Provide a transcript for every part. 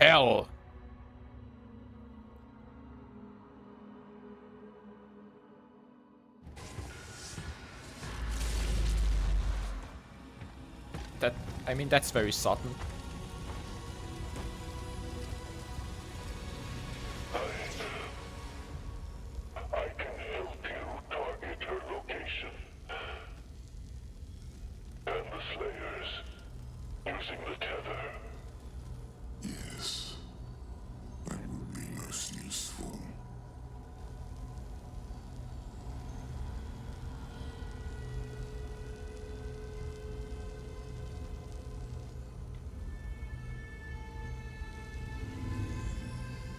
hell? That, I mean, that's very sudden. I can help you target her location. And the Slayers, using the tether. Yes, that would be most useful.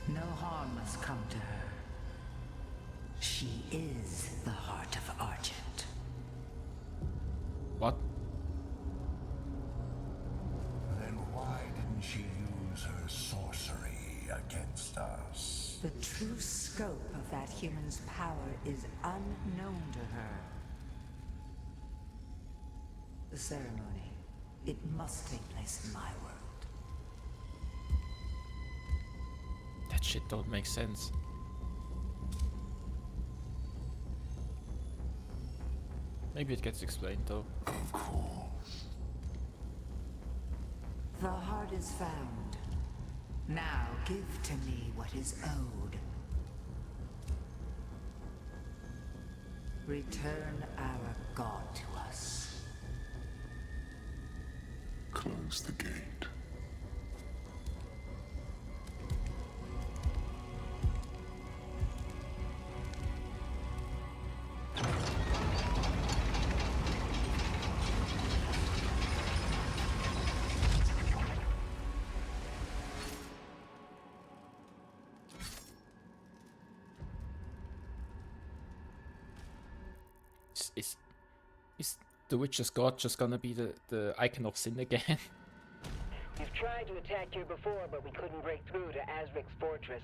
No harm must come to her. She is the heart of Argent. What? Then why didn't she use her sorcery against us? The true scope of that human's power is unknown to her. The ceremony, it must take place in my world. That shit don't make sense. Maybe it gets explained though. Of course. The heart is found. Now give to me what is owed. Return our god to us. Close the gate. Is the Witch's God just gonna be the icon of sin again? We've tried to attack here before, but we couldn't break through to Azric's fortress.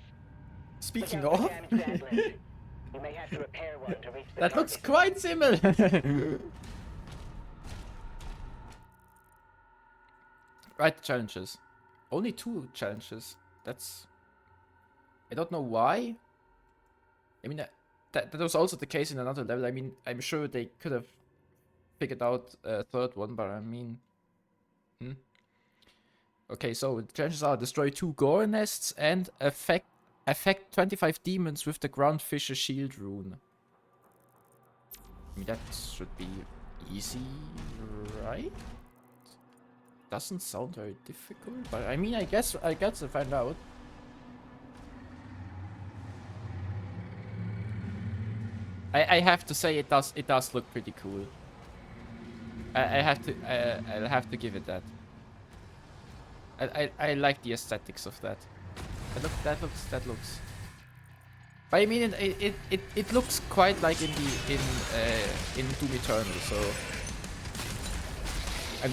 Speaking Look out of, for damaged Atlas. You may have to repair one to reach the that looks target. quite similar. Right, challenges. Only 2 challenges. That's... I don't know why. I mean, that was also the case in another level. I mean, I'm sure they could have figured out a third one, but I mean... Okay, so the challenges are destroy 2 gore nests and affect 25 demons with the ground fisher shield rune. I mean, that should be easy, right? Doesn't sound very difficult, but I mean, I guess I got to find out. I have to say it does look pretty cool. I'll have to give it that. I like the aesthetics of that. That looks. But I mean, it looks quite like in Doom Eternal. So I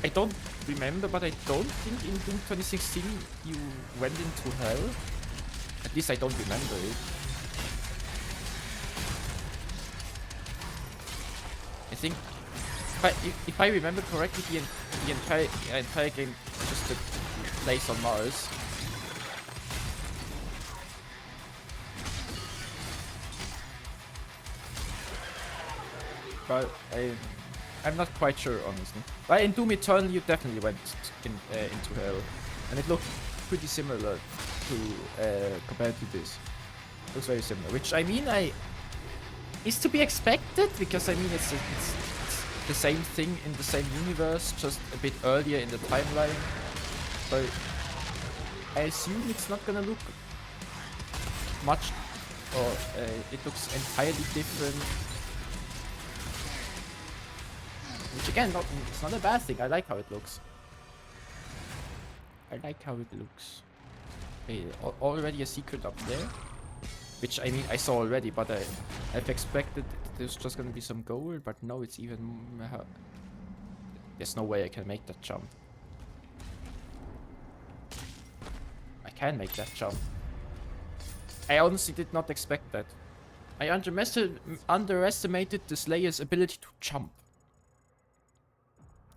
don't remember, but I don't think in Doom 2016 you went into hell. At least I don't remember it. I think, if I remember correctly, the entire game just took place on Mars. But I'm not quite sure, honestly. But in Doom Eternal, you definitely went into hell, and it looked pretty similar to compared to this. It looks very similar, which I mean, is to be expected, because I mean it's the same thing in the same universe, just a bit earlier in the timeline. But I assume it's not gonna look much, or it looks entirely different. Which again, it's not a bad thing. I like how it looks. Hey, already a secret up there. Which, I mean, I saw already, but I've expected there's just gonna be some gold, but no, it's even... there's no way I can make that jump. I can make that jump. I honestly did not expect that. I underestimated the Slayer's ability to jump.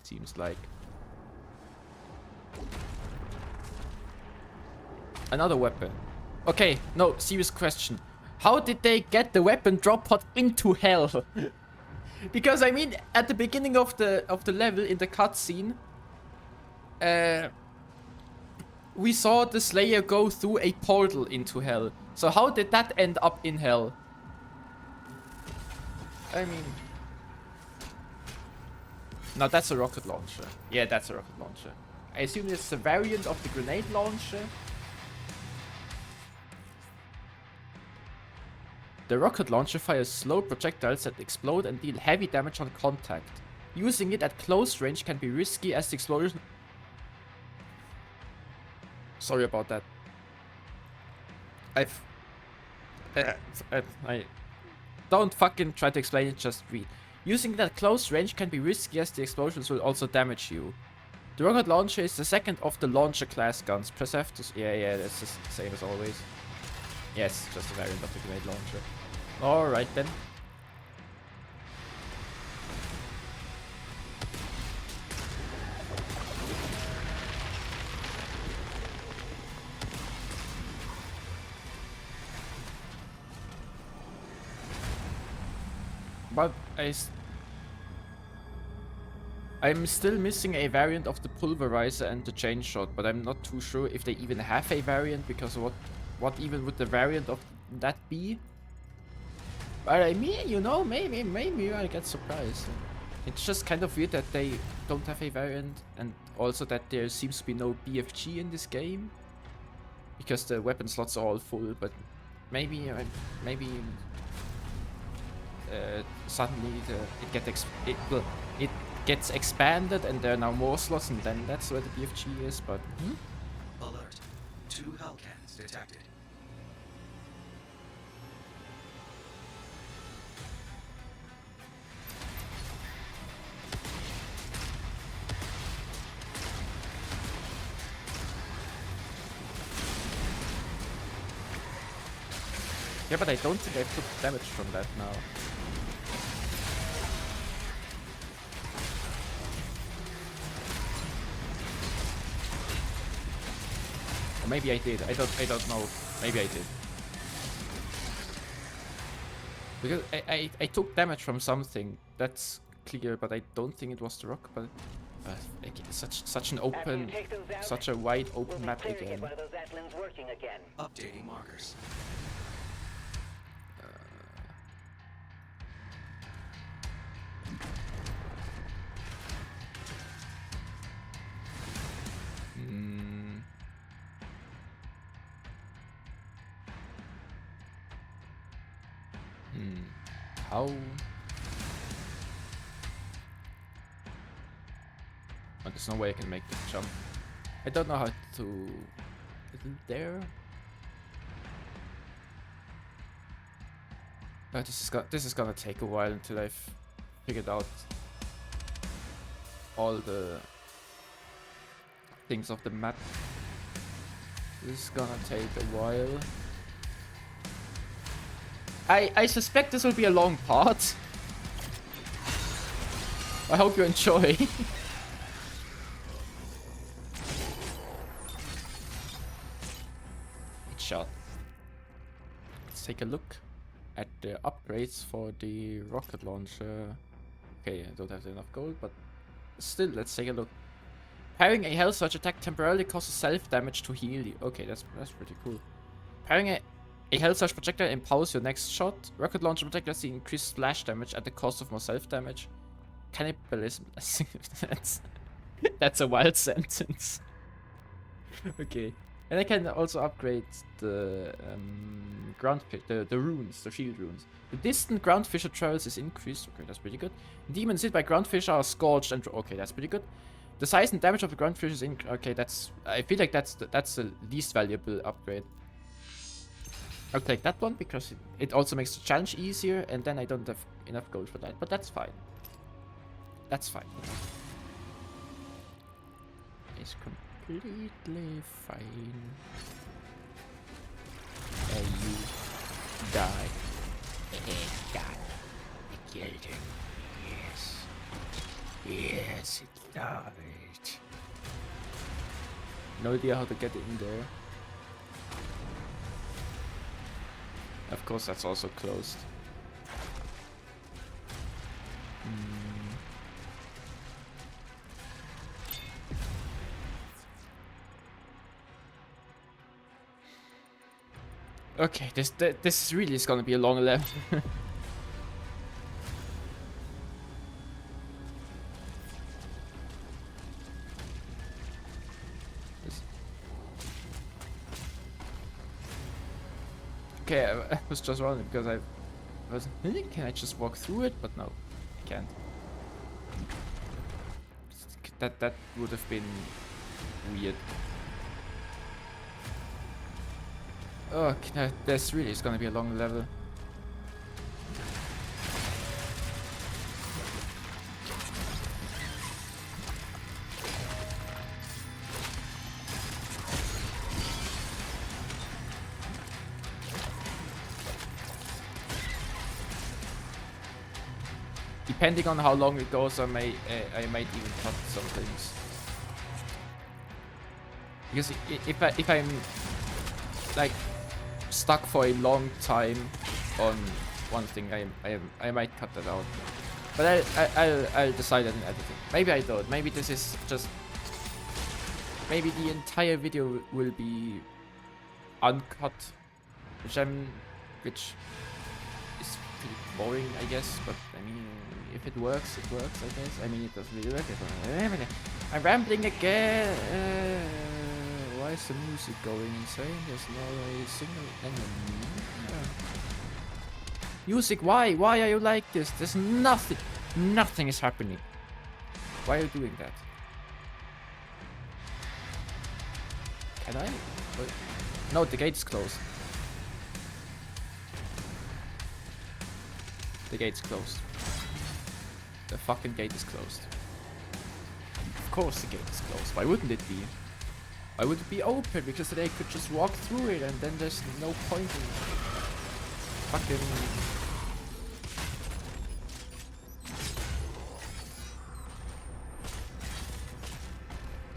seems like. Another weapon. Okay, no, serious question. How did they get the weapon drop pod into hell? Because I mean, at the beginning of the level in the cutscene, we saw the Slayer go through a portal into hell. So how did that end up in hell? I mean... No, that's a rocket launcher. Yeah, that's a rocket launcher. I assume it's a variant of the grenade launcher. The rocket launcher fires slow projectiles that explode and deal heavy damage on contact. Using it at close range can be risky as the explosion... Sorry about that. I don't fucking try to explain it, just read. Using it at close range can be risky as the explosions will also damage you. The rocket launcher is the second of the launcher class guns. Press F to... Yeah, that's the same as always. Yes, just a variant of the grenade launcher. Alright then. But I'm still missing a variant of the pulverizer and the chain shot, but I'm not too sure if they even have a variant, because what even would the variant of that be? But I mean, you know, maybe I get surprised. It's just kind of weird that they don't have a variant, and also that there seems to be no BFG in this game, because the weapon slots are all full. But maybe suddenly it gets expanded and there are now more slots, and then that's where the BFG is. But Alert. 2 hell cannons detected. yeah, but I don't think I took damage from that now. Or maybe I did. I don't know. Maybe I did. Because I took damage from something. That's clear, but I don't think it was the rock. But again, such an open, such a wide open map again. One of those Atlins working again. Updating markers. How? Oh, there's no way I can make the jump. I don't know how to... Isn't there? Oh, this is gonna take a while until I've figured out all the things of the map. This is gonna take a while. I suspect this will be a long part. I hope you enjoy. Shot. Let's take a look at the upgrades for the rocket launcher. Okay, I don't have enough gold, but still, let's take a look. Pairing a health surge attack temporarily causes self-damage to heal you. Okay, that's pretty cool. Pairing a health surge projectile empowers your next shot. Rocket launcher projectiles see increased splash damage at the cost of more self-damage. Cannibalism. That's a wild sentence. Okay. And I can also upgrade the the runes, the shield runes. The distant ground fissure travels is increased. Okay, that's pretty good. Demons hit by ground fissure are scorched and okay, that's pretty good. The size and damage of the ground fissure is okay. I feel like that's the least valuable upgrade. I'll take that one because it also makes the challenge easier, and then I don't have enough gold for that. But that's fine. That's fine. It's completely fine. And you die. Die. I killed him. Yes. Yes, it does. No idea how to get it in there. Of course, that's also closed. Okay, this really is gonna be a long level. Okay, I was just wondering because I was, can I just walk through it? But no, I can't. That would have been weird. Oh, this really is gonna be a long level. Depending on how long it goes, I might even cut some things. Because if I'm like stuck for a long time on one thing, I might cut that out. But I'll decide that in editing. Maybe I don't. Maybe this is just. Maybe the entire video will be uncut, which is pretty boring, I guess. But I mean, if it works, it works, I guess. I mean, it doesn't really work. I'm rambling again. Why is the music going insane? There's not a single enemy. Music, why? Why are you like this? There's nothing. Nothing is happening. Why are you doing that? Can I? Wait. No, the gate's closed. The gate's closed. The fucking gate is closed. Of course the gate is closed. Why wouldn't it be? Why would it be open? Because they could just walk through it and then there's no point in fucking...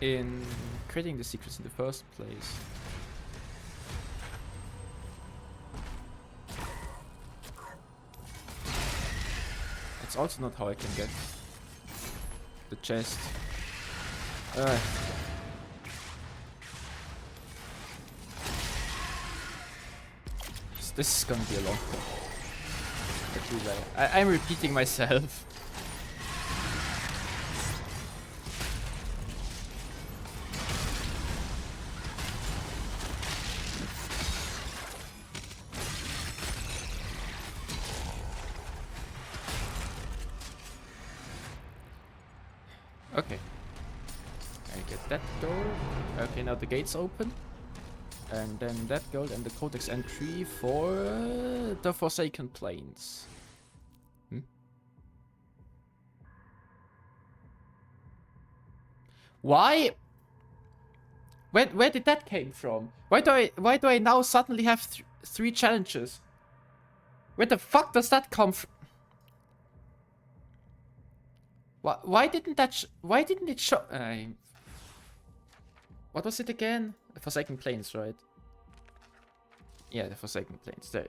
in creating the secrets in the first place. It's also not how I can get the chest. This is gonna be a long one. I'm repeating myself. Okay. I get that door. Okay, now the gate's open. And then that gold and the codex entry for the Forsaken Plains. Why? Where did that came from? Why do I now suddenly have three challenges? Where the fuck does that come from? Why didn't it show? What was it again? The Forsaken Plains, right? Yeah, the Forsaken Plains. There.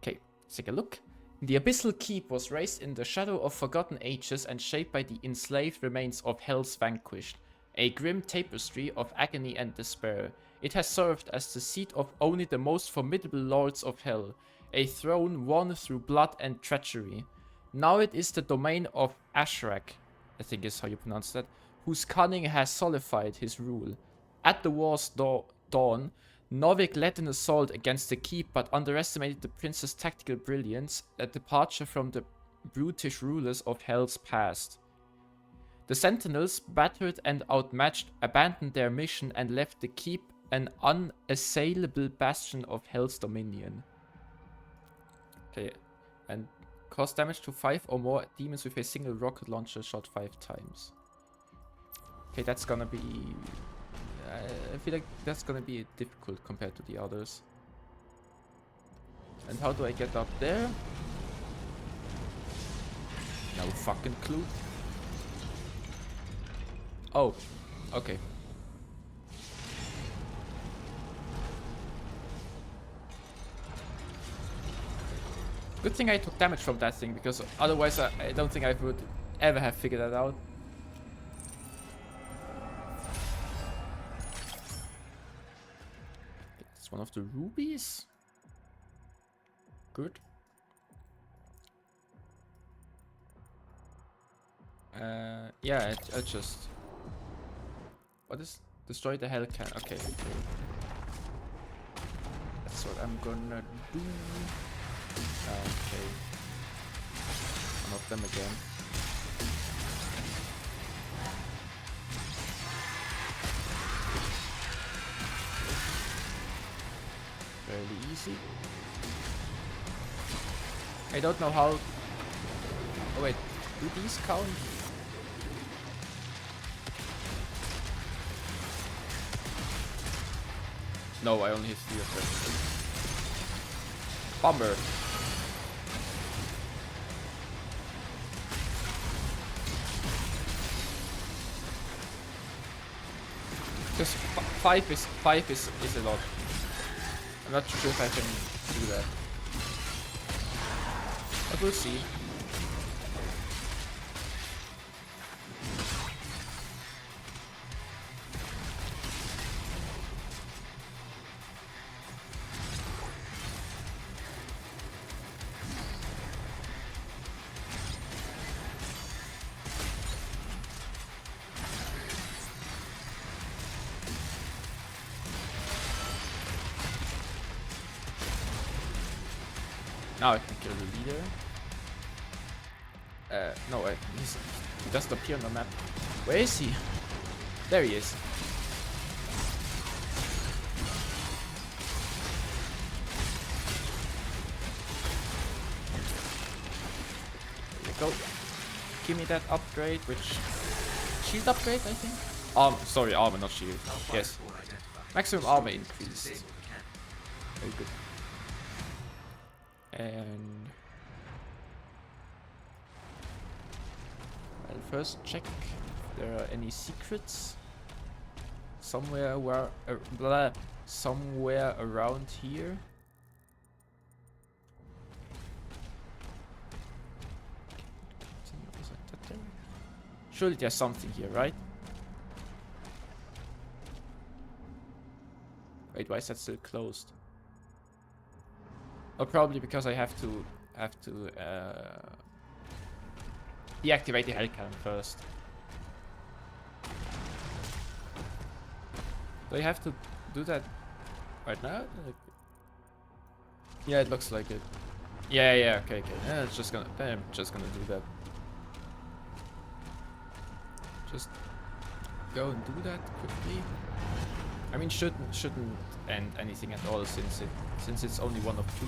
Okay, let's take a look. The Abyssal Keep was raised in the shadow of forgotten ages and shaped by the enslaved remains of Hell's Vanquished, a grim tapestry of agony and despair. It has served as the seat of only the most formidable lords of Hell, a throne won through blood and treachery. Now it is the domain of Ashrak, I think is how you pronounce that, whose cunning has solidified his rule. At the war's dawn, Novik led an assault against the keep but underestimated the prince's tactical brilliance, a departure from the brutish rulers of Hell's past. The sentinels, battered and outmatched, abandoned their mission and left the keep an unassailable bastion of Hell's dominion. Okay, and cause damage to 5 or more demons with a single rocket launcher shot 5 times. Okay, that's gonna be... I feel like that's gonna be difficult compared to the others. And how do I get up there? No fucking clue. Oh, okay. Good thing I took damage from that thing, because otherwise I don't think I would ever have figured that out. It's one of the rubies. Good. Yeah, I'll just... What is... Destroy the hell can... Okay. That's what I'm gonna do. Okay. One of them again. Fairly easy. I don't know how... Oh wait, do these count? No, I only hit 3 of them. Bomber. Just 5 is a lot. I'm not sure if I can do that. But we'll see. Now I can kill the leader. No, he doesn't appear on the map. Where is he? There he is. There you go. Give me that upgrade, which... Shield upgrade, I think? Sorry, armor, not shield. Yes. Maximum armor increased. Very good. And I'll first check if there are any secrets somewhere somewhere around here. Surely there's something here, right? Wait, why is that still closed? Oh, probably because I have to deactivate the hell cannon first. Do I have to do that right now? Yeah, it looks like it. Yeah, okay. Yeah, I'm just gonna do that. Just go and do that quickly. I mean, shouldn't end anything at all since it's only one of 2.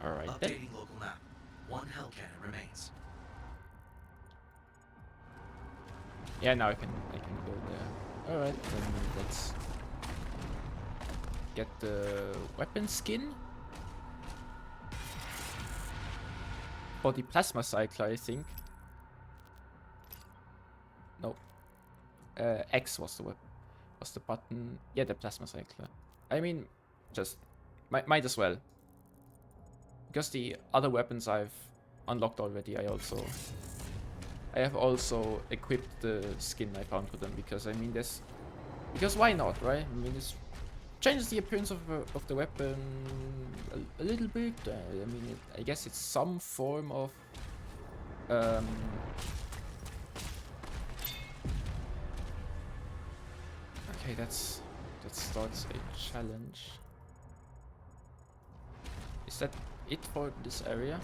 All right. Updating local map. 1 hell cannon remains. Yeah, now I can go there. All right, then let's get the weapon skin. For the plasma cycler, I think. No. X was the button. Yeah, the plasma cycler. I mean, just might as well. Because the other weapons I've unlocked already, I have also equipped the skin I found for them, because I mean because why not, right? I mean, this changes the appearance of the weapon a little bit. I mean, I guess it's some form of okay, that starts a challenge. Is that it for this area?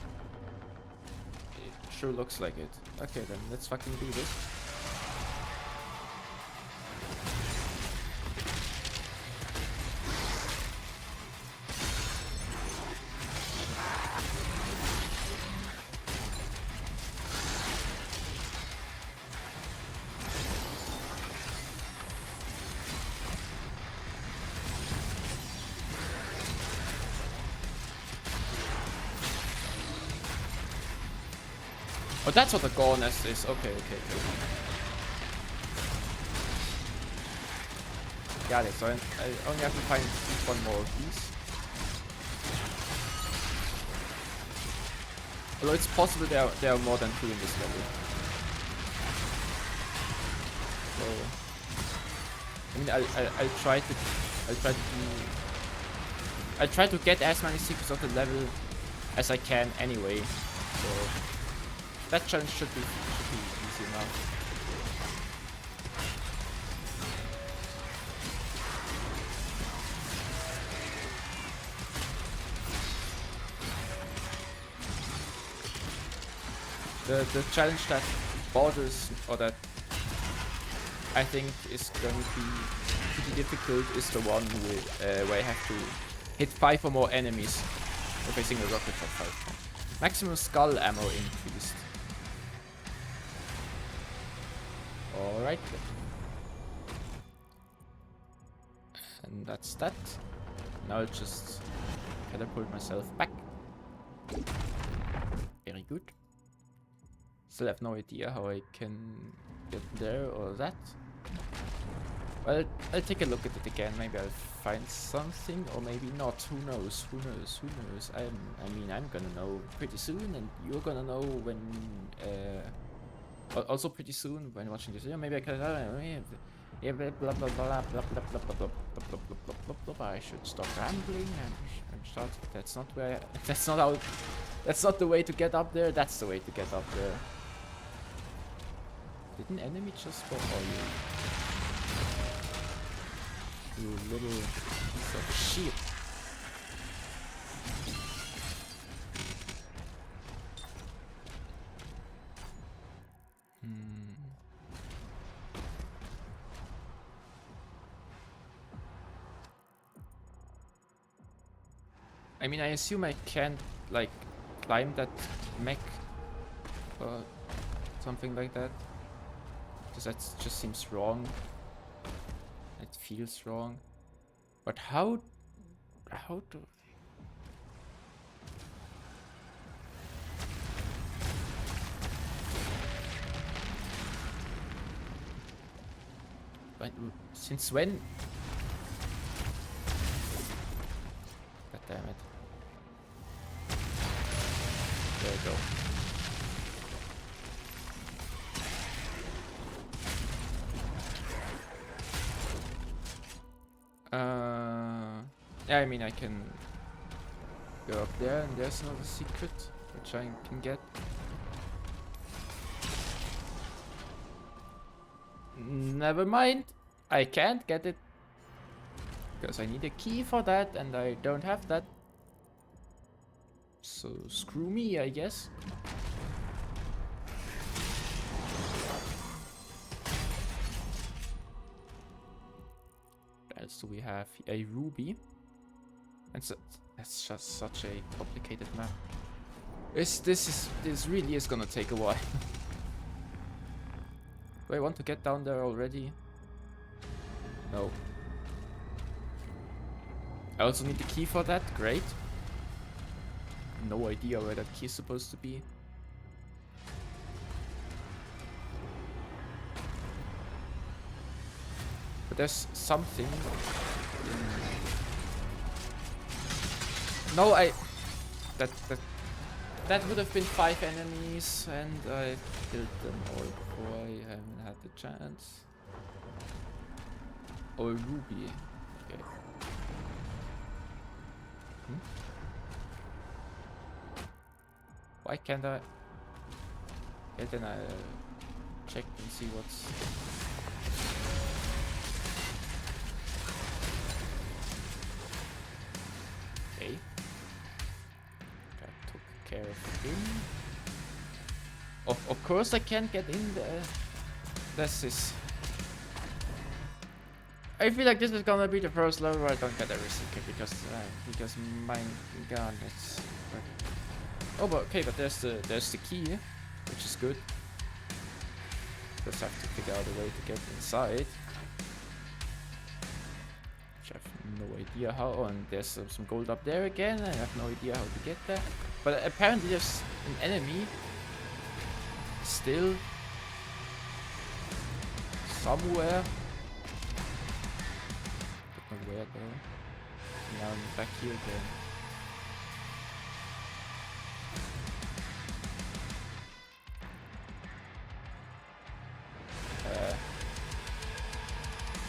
It sure looks like it. Okay, then let's fucking do this. Oh, that's what the gore nest is. Okay, okay, okay. Got it. So I only have to find one more of these. Although it's possible there are more than 2 in this level. So I mean, I'll try to get as many secrets of the level as I can anyway. So that challenge should be easy enough. The challenge that borders, or that I think is going to be pretty difficult, is the one with, where I have to hit 5 or more enemies with a single rocket shot 5 times. Maximum skull ammo increased. Alright. And that's that. Now I'll just catapult myself back. Very good. Still have no idea how I can get there or that. Well, I'll take a look at it again. Maybe I'll find something, or maybe not. Who knows? Who knows? Who knows? I mean, I'm gonna know pretty soon, and you're gonna know when. Also pretty soon when watching this video. Maybe I can. Yeah, blah blah blah blah blah blah blah blah blah blah blah blah. I should stop rambling and start. That's not where. That's not how. That's not the way to get up there. That's the way to get up there. Did an enemy just spawn on you? You little piece of shit. I mean, I assume I can't, like, climb that mech or something like that. Because that just seems wrong. It feels wrong. But how do... But since when? God damn it. There we go. Yeah, I mean, I can go up there, and there's another secret which I can get. Never mind, I can't get it because I need a key for that, and I don't have that. So screw me, I guess. What else do we have? A ruby. And so, that's just such a complicated map. This really is gonna take a while. Do I want to get down there already? No. I also need the key for that. Great. No idea where that key is supposed to be. But there's something. No, that would have been 5 enemies, and I killed them all before I haven't had the chance. Oh, a ruby. Okay. Why can't I? Okay, then I check and see what's. Okay. That took care of him. Of course I can't get in there. This is. I feel like this is gonna be the first level where I don't get every secret because my god, it's. Oh, but okay, but there's the key, which is good. Just have to figure out a way to get inside. Which I have no idea how. Oh, and there's some gold up there again. I have no idea how to get there. But apparently there's an enemy still somewhere. Don't know where though. Now I'm back here again.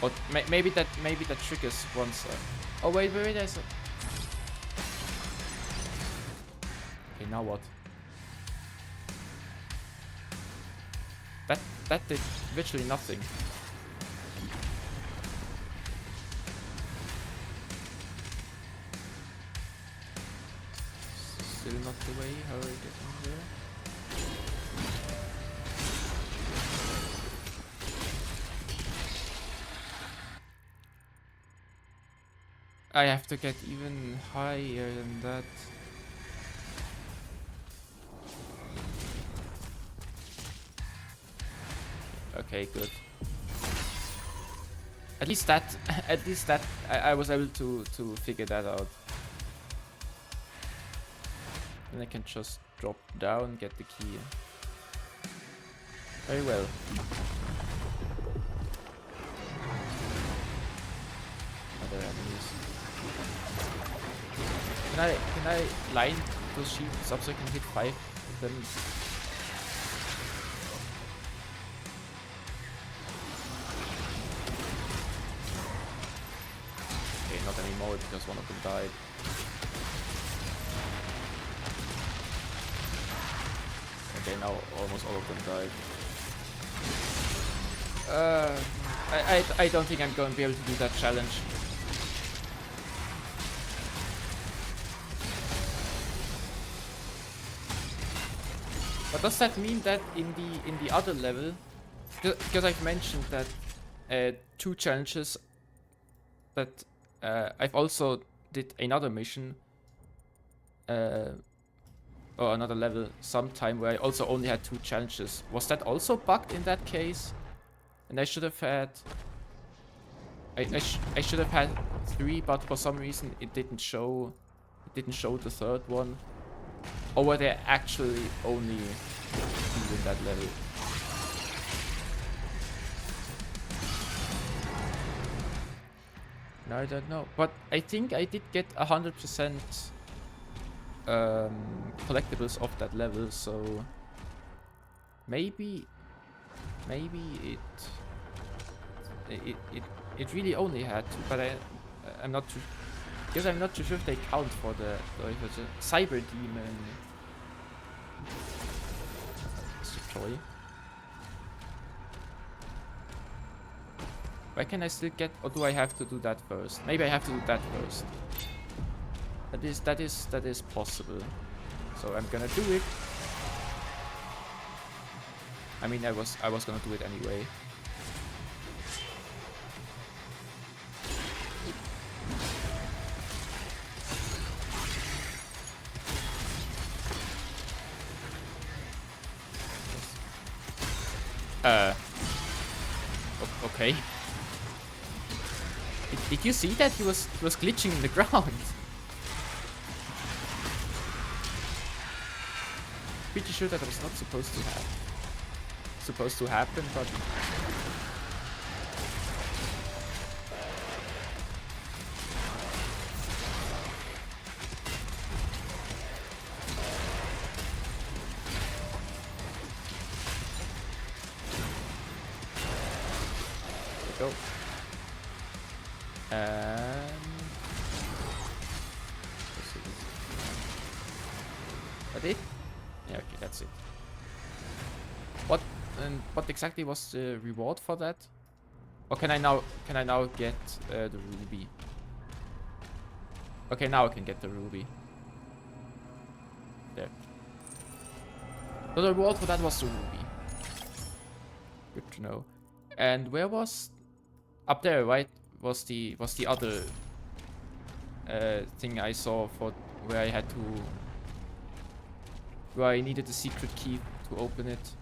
Or maybe that triggers once. Oh wait, there's a. Okay, now what? That did virtually nothing. Still not the way. How do I get in there? I have to get even higher than that. Okay, good. At least that I was able to figure that out. Then I can just drop down, get the key. Very well. Other enemies. Can I line those shields up so I can hit 5 of them? Okay, not anymore because one of them died. Okay, now almost all of them died. I don't think I'm going to be able to do that challenge. But does that mean that in the other level, because I've mentioned that 2 challenges, that I've also did another mission or another level sometime where I also only had 2 challenges. Was that also bugged in that case? And I should have had I should have had 3, but for some reason it didn't show the 3rd one. Or were they actually only 2 in that level? No, I don't know. But I think I did get 100% collectibles of that level, so maybe it really only had to, but I'm not too, because I'm not too sure if they count for the cyber demon destroy. Why can I still get, or do I have to do that first? Maybe I have to do that first. That is possible. So I'm gonna do it. I mean, I was gonna do it anyway. Okay. Did you see that he was glitching in the ground? Pretty sure that was not supposed to happen, but go. That it? Yeah, okay, that's it. What exactly was the reward for that? Or can I now get the ruby? Okay, now I can get the ruby. There. So the reward for that was the ruby. Good to know. And where was up there, right? Was the other thing I saw for where I had to, where I needed the secret key to open it.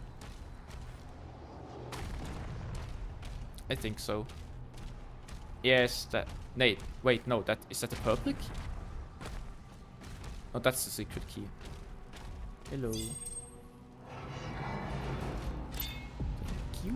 I think so. Yes, that. Wait, no. Is that the purple key? No, that's the secret key. Hello. you.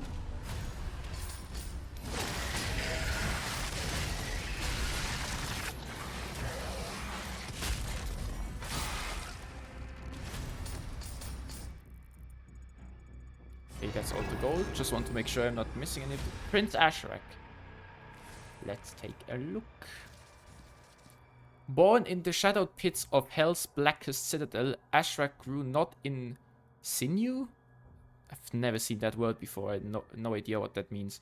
Okay, that's all the gold. Just want to make sure I'm not missing anything. Prince Ashrak. Let's take a look. Born in the shadowed pits of Hell's blackest citadel, Ashrak grew not in sinew? I've never seen that word before. I had no idea what that means.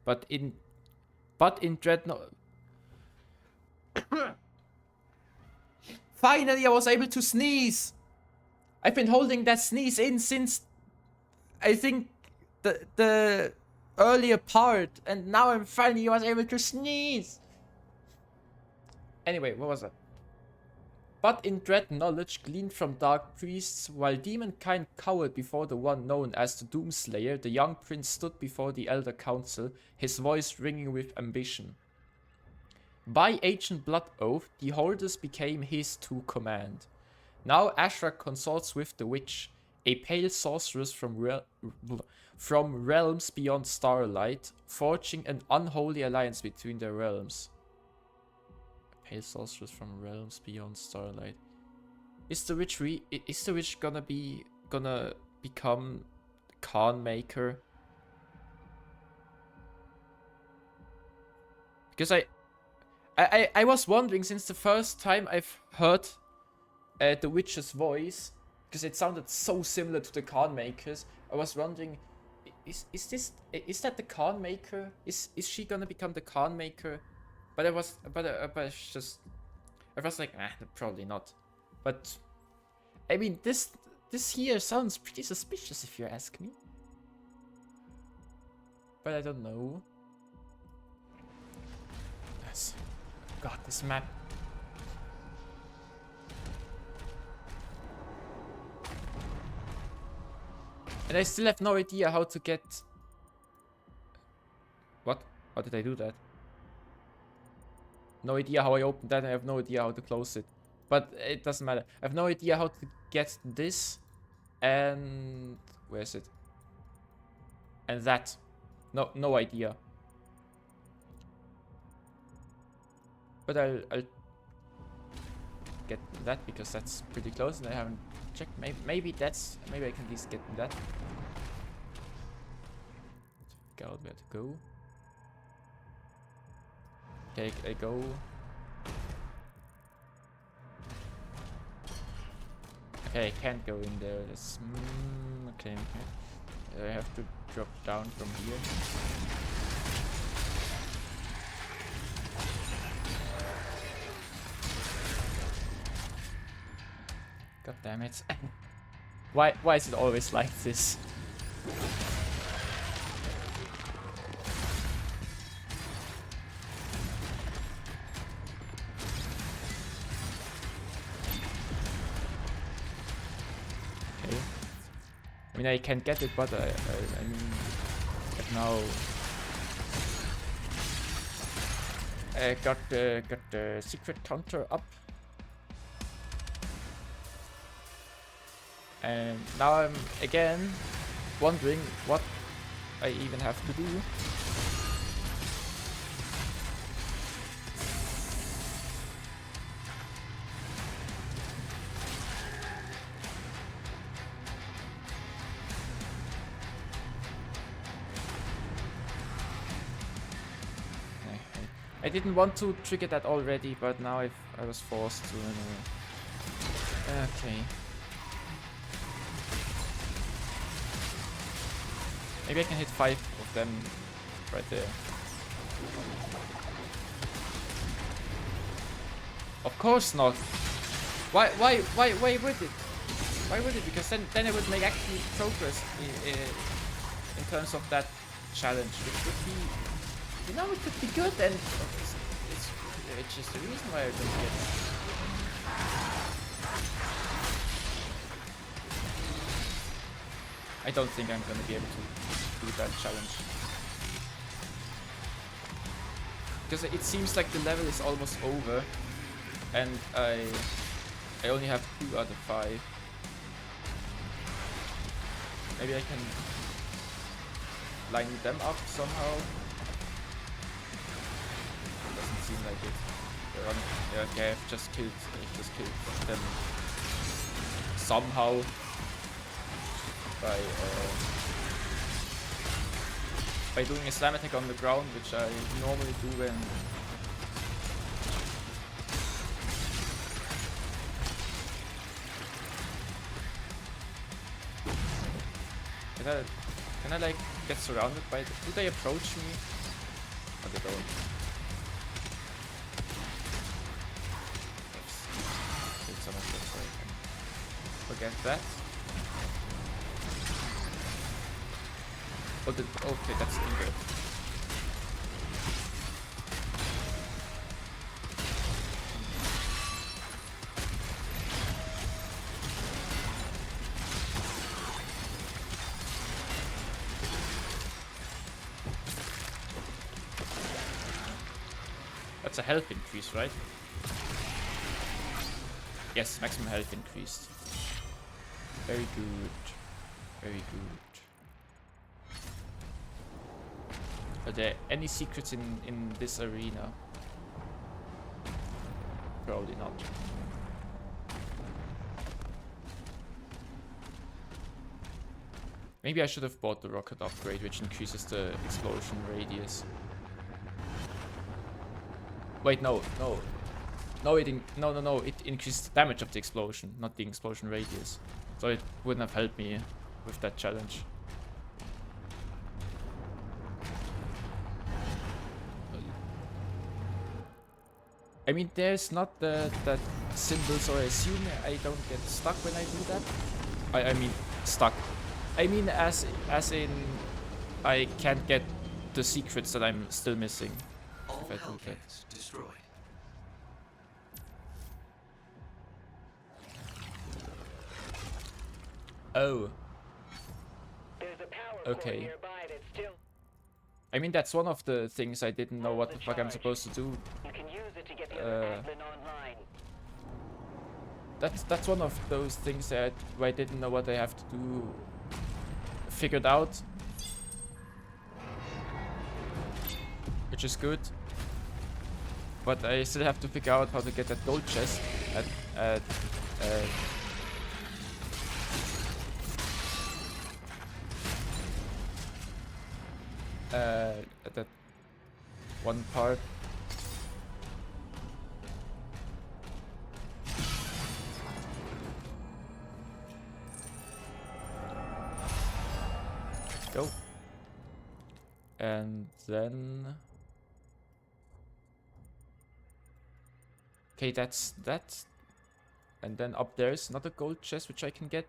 But in dreadnought. Finally, I was able to sneeze. I've been holding that sneeze in since I think the earlier part, and now I'm finally was able to sneeze. Anyway, what was that? But in dread knowledge gleaned from dark priests, while demonkind cowered before the one known as the Doomslayer, the young prince stood before the Elder Council, his voice ringing with ambition. By ancient blood oath, the holders became his to command. Now Ashrak consorts with the witch, a pale sorceress from realms beyond starlight, forging an unholy alliance between their realms. Pale sorceress from realms beyond starlight. Is the witch gonna become Khan Maker? Because I was wondering since the first time I've heard the witch's voice, because it sounded so similar to the Khan Makers. I was wondering, is that the Khan Maker? Is she gonna become the Khan Maker? But I was like, probably not. But I mean, this here sounds pretty suspicious if you ask me. But I don't know. Yes. God, this map. And I still have no idea how to get... What? How did I do that? No idea how I opened that, and I have no idea how to close it. But it doesn't matter. I have no idea how to get this. And... where is it? And that. No idea. But I'll get that because that's pretty close and I haven't checked. Maybe I can at least get that. Figure out where to go. Okay, I go. Okay, I can't go in there. That's okay. I have to drop down from here. God damn it. Why is it always like this? Okay. I mean, I can get it, but I mean, I've now got the secret counter up. And now I'm again wondering what I even have to do. I didn't want to trigger that already, but now I was forced to anyway. Okay. Maybe I can hit 5 of them right there. Of course not. Why would it? Why would it? Because then I would make actual progress in terms of that challenge, which would be, you know, it could be good, and it's just the reason why I don't get it. I don't think I'm gonna be able to do that challenge. Because it seems like the level is almost over and I only have 2 out of 5. Maybe I can... lining them up somehow. Doesn't seem like it. They're on, yeah, okay, I've just killed them somehow by doing a slam attack on the ground, which I normally do when can I like get surrounded by do they approach me? Oh, they don't. Take some of that so I can forget that. Oh, okay, that's still good. That's a health increase, right? Yes, maximum health increased. Very good. Very good. Are there any secrets in this arena? Probably not. Maybe I should have bought the rocket upgrade, which increases the explosion radius. Wait, no. It increases the damage of the explosion, not the explosion radius. So it wouldn't have helped me with that challenge. I mean, there's not that symbol, so I assume I don't get stuck when I do that. I mean, stuck. I mean, as in, I can't get the secrets that I'm still missing. All If I do that. Hellcats destroyed. Oh, There's a power core okay. nearby that's still. I mean, that's one of the things I didn't know what the fuck I'm supposed to do. You can use it to get the other admin online. That's one of those things that I didn't know what I have to do. Figured out, which is good. But I still have to figure out how to get that gold chest at that one part. Go. And then okay, that's that. And then up there is another gold chest which I can get.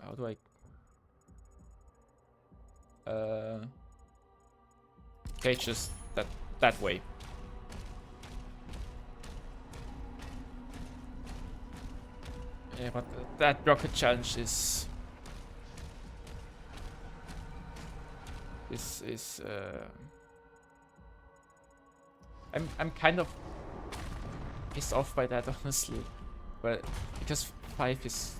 How do I okay, just that way. Yeah, but that rocket challenge is I'm kind of pissed off by that, honestly, but because 5 is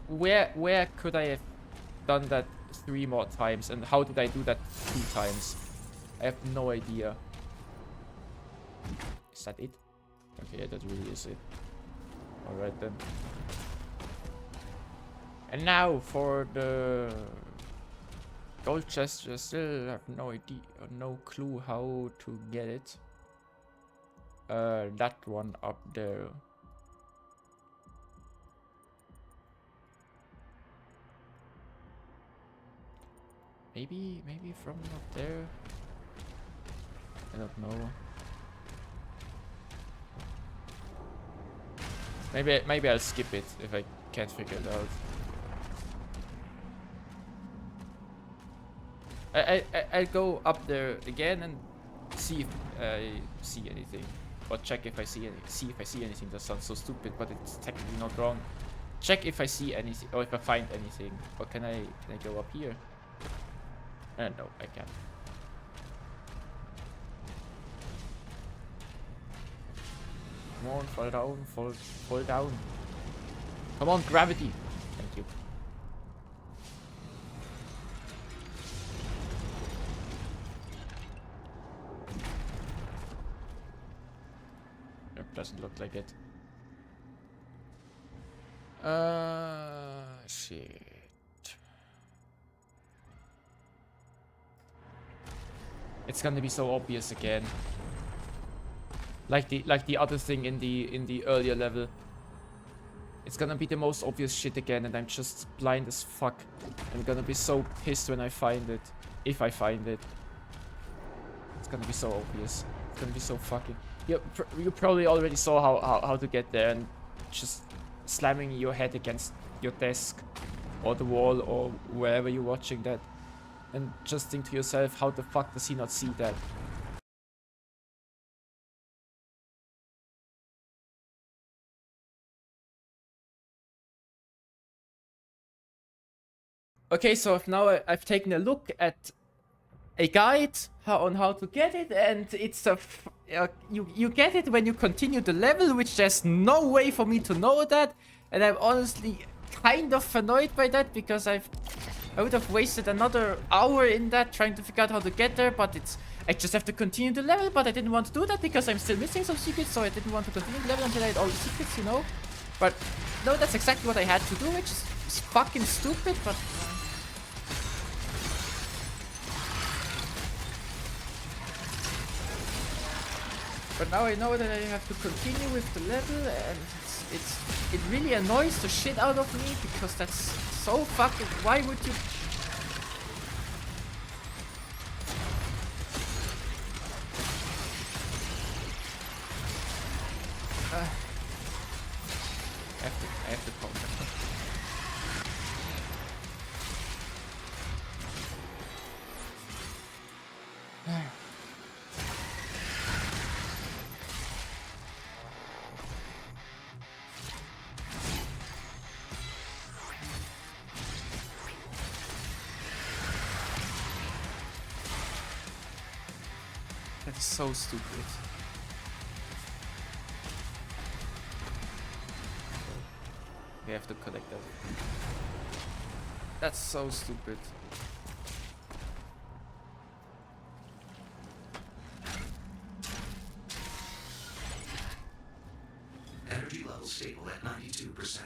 where could I have done that 3 more times, and how did I do that 2 times? I have no idea. Is that it? Okay, yeah, that really is it. Alright then. And now for the gold chest, I still have no idea, no clue how to get it. That one up there. Maybe from up there. I don't know. Maybe I'll skip it if I can't figure it out. I'll go up there again and see if I see anything, or check if I see anything. That sounds so stupid, but it's technically not wrong. Check if I see anything, or if I find anything. Or can I go up here? No, I can't. Come on, fall down, fall down. Come on, gravity. Thank you. It doesn't look like it. Shit. It's gonna be so obvious again. Like the other thing in the earlier level. It's gonna be the most obvious shit again, and I'm just blind as fuck. I'm gonna be so pissed when I find it. If I find it. It's gonna be so obvious. It's gonna be so fucking... You probably already saw how to get there, and just slamming your head against your desk or the wall or wherever you're watching that. And just think to yourself, how the fuck does he not see that? Okay, so now I've taken a look at a guide on how to get it, and it's you get it when you continue the level, which there's no way for me to know that, and I'm honestly kind of annoyed by that, because I would have wasted another hour in that trying to figure out how to get there, but I just have to continue the level, but I didn't want to do that because I'm still missing some secrets, so I didn't want to continue the level until I had all the secrets, you know? But no, that's exactly what I had to do, which is fucking stupid, but... But now I know that I have to continue with the level, and it really annoys the shit out of me, because that's so fucking... Why would you... I have to contact her. That is so stupid. We have to collect that. That's so stupid. Energy level stable at 92%.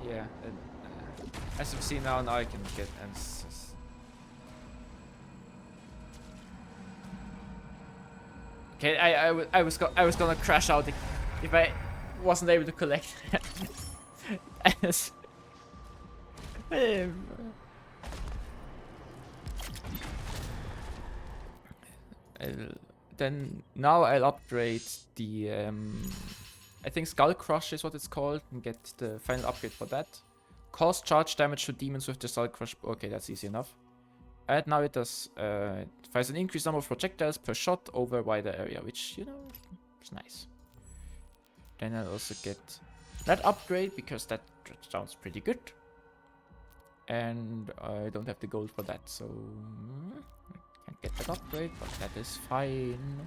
Yeah, as you see now I can get answers. Okay, I was gonna crash out if I wasn't able to collect. Then now I'll upgrade the I think Skull Crush is what it's called, and get the final upgrade for that. Cause charge damage to demons with the Skull Crush. Okay, that's easy enough. And now it does fires an increased number of projectiles per shot over a wider area, which, you know, is nice. Then I'll also get that upgrade, because that sounds pretty good. And I don't have the gold for that, so I can't get that upgrade, but that is fine.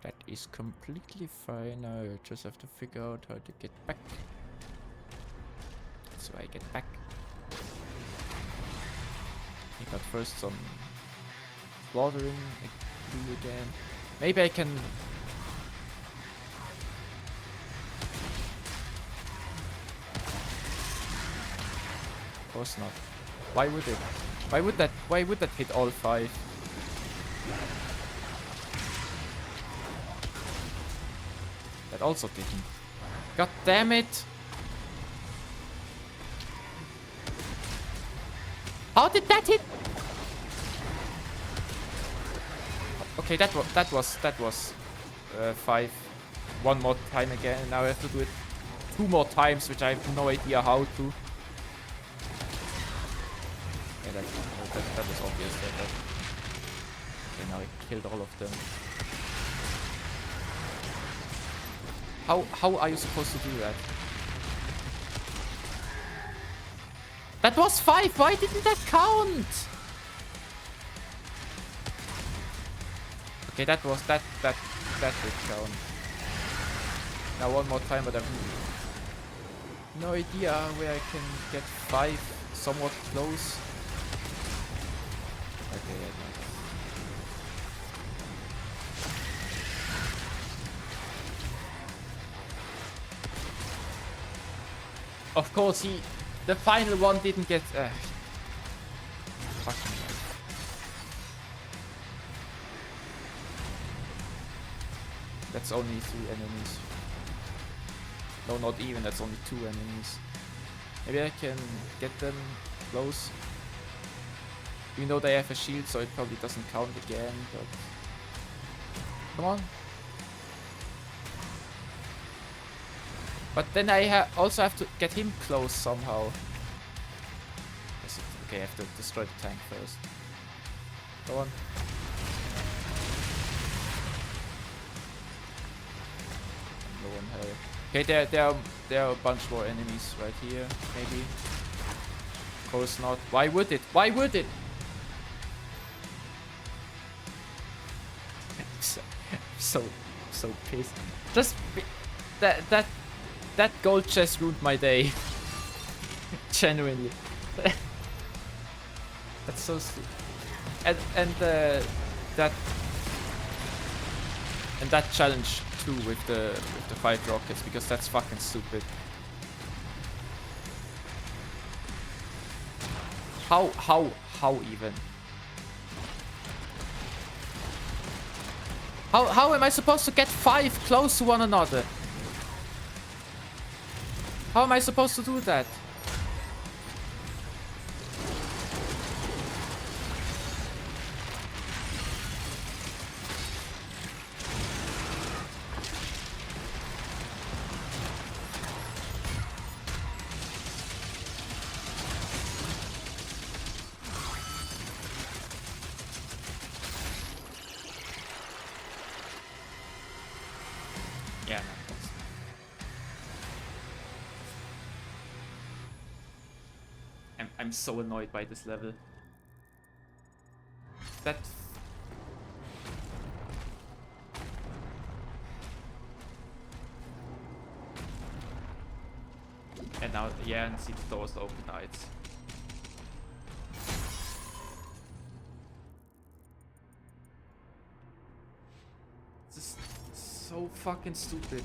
That is completely fine. I just have to figure out how to get back. So I get back. I got first some slaughtering again. Maybe I can... Of course not. Why would it? Why would that hit all 5? That also didn't. God damn it! How did that hit? Okay, that was 5. One more time again. Now I have to do it 2 more times, which I have no idea how to. Yeah, that was obvious. That Okay, now I killed all of them. How are you supposed to do that? That was 5! Why didn't that count? Okay, that did count. Now one more time, but I've no idea where I can get 5 somewhat close. Okay, yeah, no. Of course, the final one didn't get. Fucking hell. That's only 3 enemies. No, not even. That's only 2 enemies. Maybe I can get them close. Even though they have a shield, so it probably doesn't count again. But come on. But then I also have to get him close somehow. Okay, I have to destroy the tank first. Go on. Low on health. Okay, there are a bunch more enemies right here, maybe. Of course not. Why would it? Why would it? so pissed. Just that gold chest ruined my day. Genuinely. That's so stupid. And that challenge too with the 5 rockets, because that's fucking stupid. How even? How am I supposed to get 5 close to one another? How am I supposed to do that? Yeah, no, I'm so annoyed by this level. That and now, yeah, and see the doors open now. It's just so fucking stupid.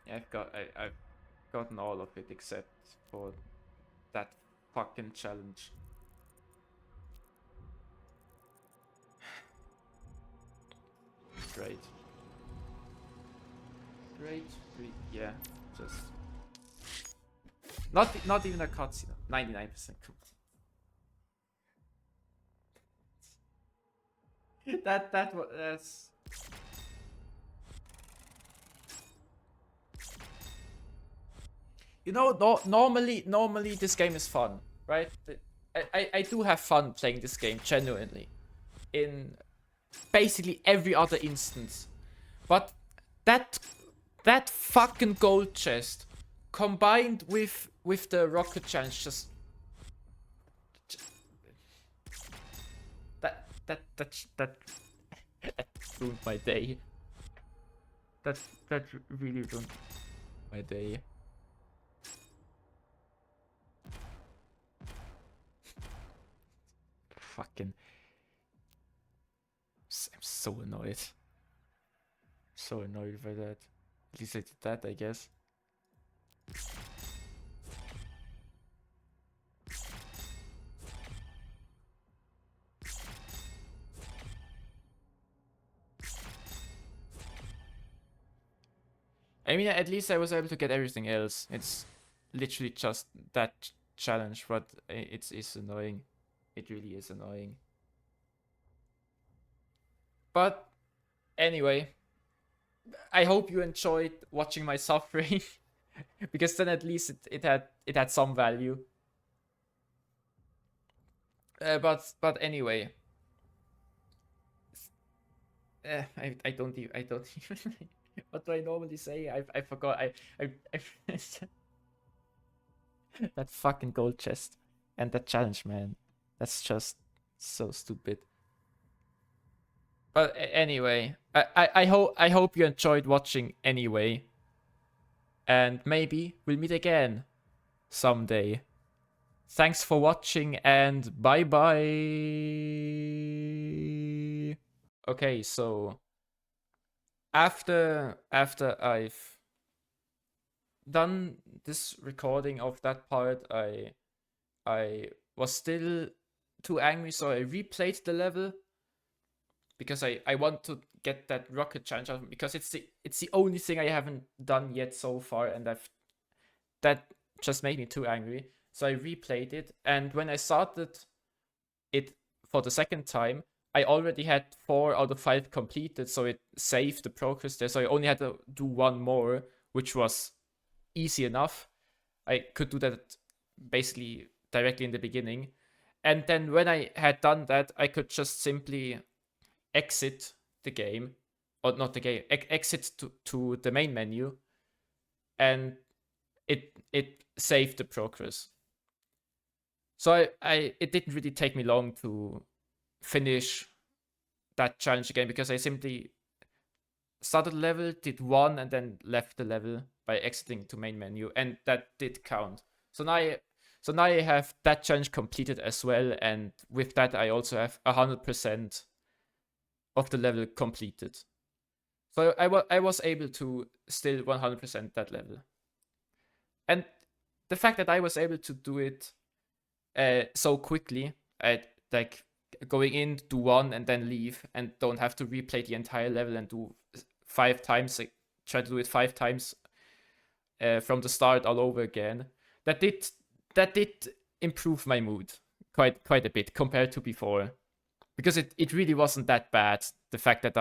Yeah, I've gotten all of it except for that fucking challenge. Great. Yeah, just not even a cutscene. 99% cool. That's. You know, normally this game is fun, right? I do have fun playing this game genuinely, in basically every other instance, but that fucking gold chest combined with the rocket challenge just that ruined my day. That really ruined my day. Fucking, I'm so annoyed. So annoyed by that. At least I did that, I guess. I mean, at least I was able to get everything else. It's literally just that challenge, but it's annoying. It really is annoying. But anyway, I hope you enjoyed watching my suffering, because then at least it had some value. But anyway, I don't even what do I normally say? I forgot. I that fucking gold chest and that challenge, man. That's just so stupid. But anyway, I hope you enjoyed watching anyway. And maybe we'll meet again someday. Thanks for watching and bye bye. Okay, so after I've done this recording of that part, I was still too angry, so I replayed the level because I want to get that rocket challenge out, because it's the only thing I haven't done yet so far, and that just made me too angry. So I replayed it, and when I started it for the second time, I already had 4 out of 5 completed, so it saved the progress there. So I only had to do one more, which was easy enough. I could do that basically directly in the beginning. And then when I had done that, I could just simply exit the game, or not the game, exit to the main menu, and it saved the progress. So it didn't really take me long to finish that challenge again, because I simply started the level, did one, and then left the level by exiting to main menu, and that did count. So now I have that challenge completed as well, and with that I also have 100% of the level completed. So I was able to still 100% that level. And the fact that I was able to do it so quickly, like going in, do one, and then leave, and don't have to replay the entire level and do 5 times, like, try to do it 5 times from the start all over again. That did improve my mood quite a bit compared to before, because it really wasn't that bad, the fact that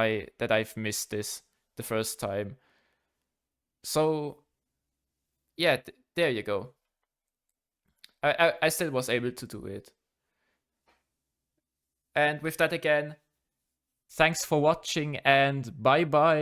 I've missed this the first time. So yeah, there you go. I still was able to do it. And with that again, thanks for watching and bye bye.